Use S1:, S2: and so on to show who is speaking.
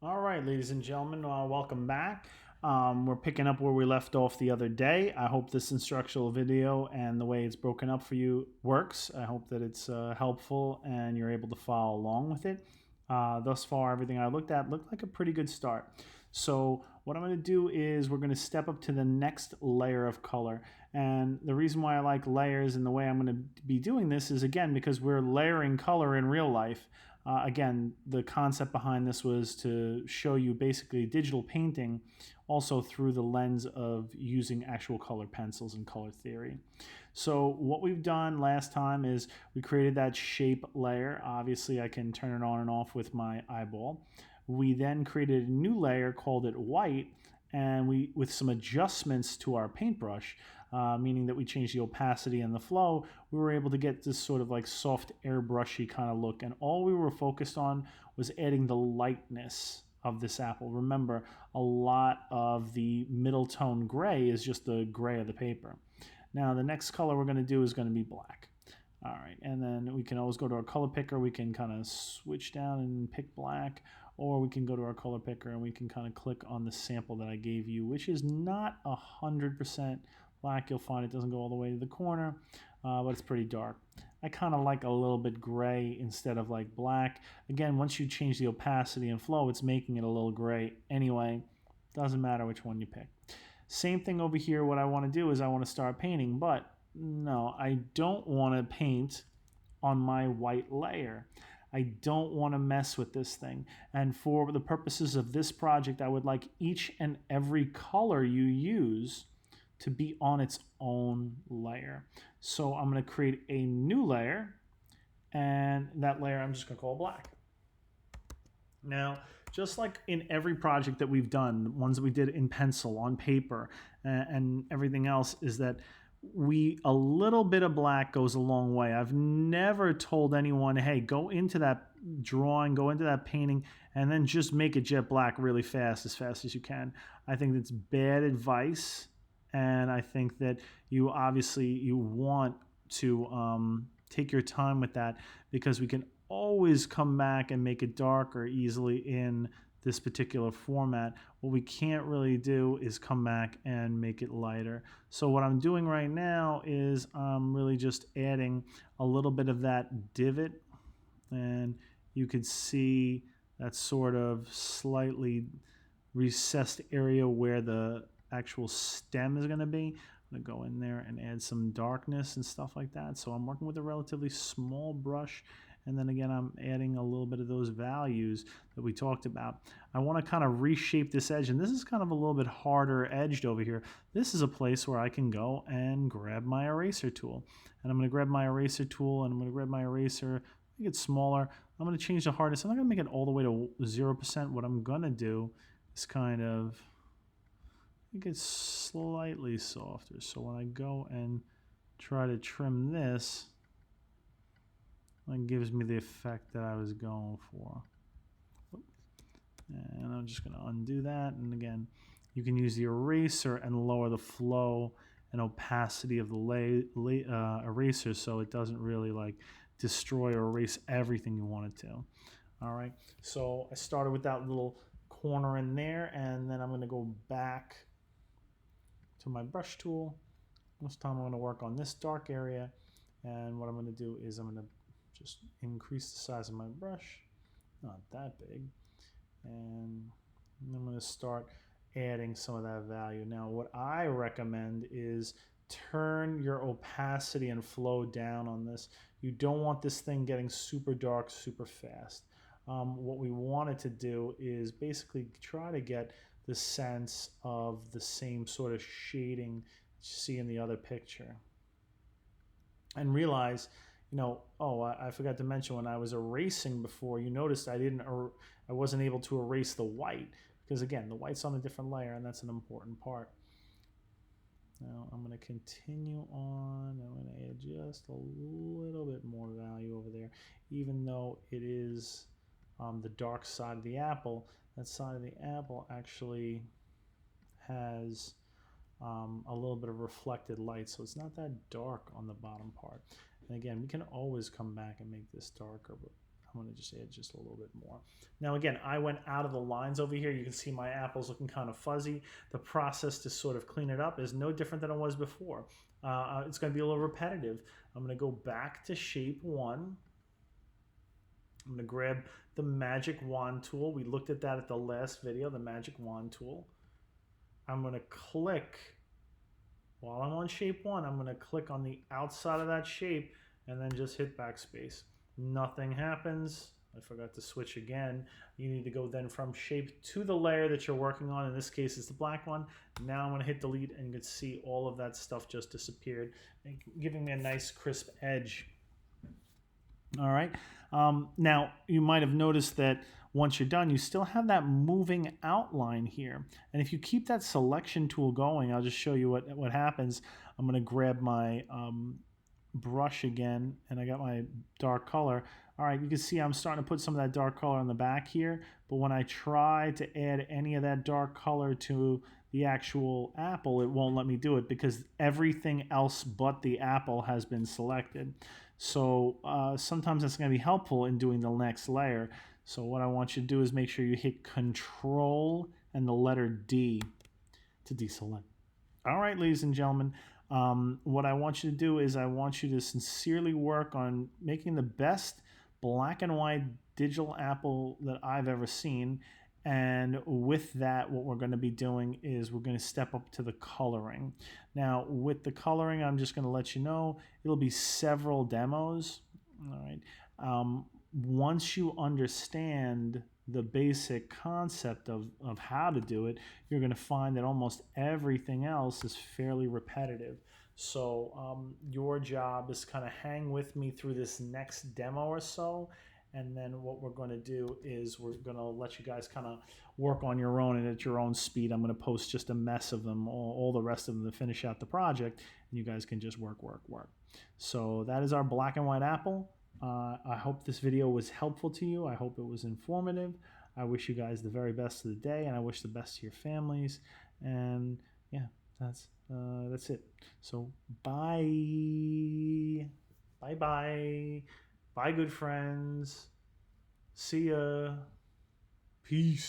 S1: All right, ladies and gentlemen, welcome back. We're picking up where we left off the other day. I hope this instructional video and the way it's broken up for you works. I hope that it's helpful and you're able to follow along with it. Thus far, everything I looked at looked like a pretty good start. So what I'm going to do is we're going to step up to the next layer of color. And the reason why I like layers and the way I'm going to be doing this is, again, because we're layering color in real life. Again, the concept behind this was to show you basically digital painting also through the lens of using actual color pencils and color theory. So what we've done last time is we created that shape layer. Obviously, I can turn it on and off with my eyeball. We then created a new layer, called it white, and we, with some adjustments to our paintbrush, meaning that we changed the opacity and the flow, we were able to get this sort of like soft airbrushy kind of look. And all we were focused on was adding the lightness of this apple. Remember, a lot of the middle tone gray is just the gray of the paper. Now the next color we're going to do is going to be black. All right, and then we can always go to our color picker. We can kind of switch down and pick black, or we can go to our color picker and we can kind of click on the sample that I gave you, which is not 100% black. You'll find it doesn't go all the way to the corner, but it's pretty dark. I kind of like a little bit gray instead of like black. Again, once you change the opacity and flow, it's making it a little gray anyway. Doesn't matter which one you pick. Same thing over here. What I want to do is I want to start painting, but no, I don't want to paint on my white layer. I don't want to mess with this thing. And for the purposes of this project, I would like each and every color you use to be on its own layer. So I'm going to create a new layer, and that layer I'm just going to call black. Now, just like in every project that we've done, ones that we did in pencil, on paper, and everything else, is that a little bit of black goes a long way. I've never told anyone, hey, go into that drawing, go into that painting, and then just make it jet black really fast as you can. I think that's bad advice, and I think that you want to take your time with that, because we can always come back and make it darker easily in this particular format. What we can't really do is come back and make it lighter. So what I'm doing right now is I'm really just adding a little bit of that divot, and you could see that sort of slightly recessed area where the actual stem is going to be. I'm going to go in there and add some darkness and stuff like that. So I'm working with a relatively small brush, and then again, I'm adding a little bit of those values that we talked about. I want to kind of reshape this edge, and this is kind of a little bit harder edged over here. This is a place where I can go and grab my eraser tool. And I'm going to grab my eraser tool, and I'm going to grab my eraser, make it smaller. I'm going to change the hardness. I'm not going to make it all the way to 0%. What I'm going to do is kind of make it slightly softer. So when I go and try to trim this, that gives me the effect that I was going for. And I'm just going to undo that. And again, you can use the eraser and lower the flow and opacity of the eraser so it doesn't really like destroy or erase everything you want it to. All right, so I started with that little corner in there, and then I'm going to go back to my brush tool. This time I'm going to work on this dark area, and what I'm going to do is I'm going to just increase the size of my brush, not that big, and I'm going to start adding some of that value. Now what I recommend is turn your opacity and flow down on this. You don't want this thing getting super dark super fast. What we wanted to do is basically try to get the sense of the same sort of shading that you see in the other picture, and realize, oh, I forgot to mention, when I was erasing before, you noticed I wasn't able to erase the white, because again, the white's on a different layer, and that's an important part. Now I'm going to continue on. I'm going to add just a little bit more value over there, even though it is the dark side of the apple. That side of the apple actually has a little bit of reflected light, so it's not that dark on the bottom part. And again, we can always come back and make this darker, but I'm going to just add just a little bit more. Now again, I went out of the lines over here. You can see my apple's looking kind of fuzzy. The process to sort of clean it up is no different than it was before. It's going to be a little repetitive. I'm going to go back to shape 1. I'm going to grab the magic wand tool. We looked at that at the last video, the magic wand tool. I'm going to click, while I'm on shape 1, I'm going to click on the outside of that shape and then just hit backspace. Nothing happens. I forgot to switch again. You need to go then from shape to the layer that you're working on. In this case, it's the black one. Now I'm going to hit delete, and you can see all of that stuff just disappeared, giving me a nice crisp edge. All right. Now, you might have noticed that once you're done, you still have that moving outline here. And if you keep that selection tool going, I'll just show you what happens. I'm going to grab my brush again, and I got my dark color. All right, you can see I'm starting to put some of that dark color on the back here, but when I try to add any of that dark color to the actual apple, it won't let me do it because everything else but the apple has been selected. So sometimes that's going to be helpful in doing the next layer. So what I want you to do is make sure you hit Control and the letter D to deselect. All right, ladies and gentlemen, what I want you to do is I want you to sincerely work on making the best black and white digital apple that I've ever seen. And with that, what we're going to be doing is we're going to step up to the coloring. Now, with the coloring, I'm just going to let you know, it'll be several demos. All right. Once you understand the basic concept of how to do it, you're going to find that almost everything else is fairly repetitive. So your job is kind of hang with me through this next demo or so. And then what we're going to do is we're going to let you guys kind of work on your own and at your own speed. I'm going to post just a mess of them, all the rest of them to finish out the project. And you guys can just work. So that is our black and white apple. I hope this video was helpful to you. I hope it was informative. I wish you guys the very best of the day, and I wish the best to your families. And yeah, that's it. So bye. Bye, good friends. See ya. Peace.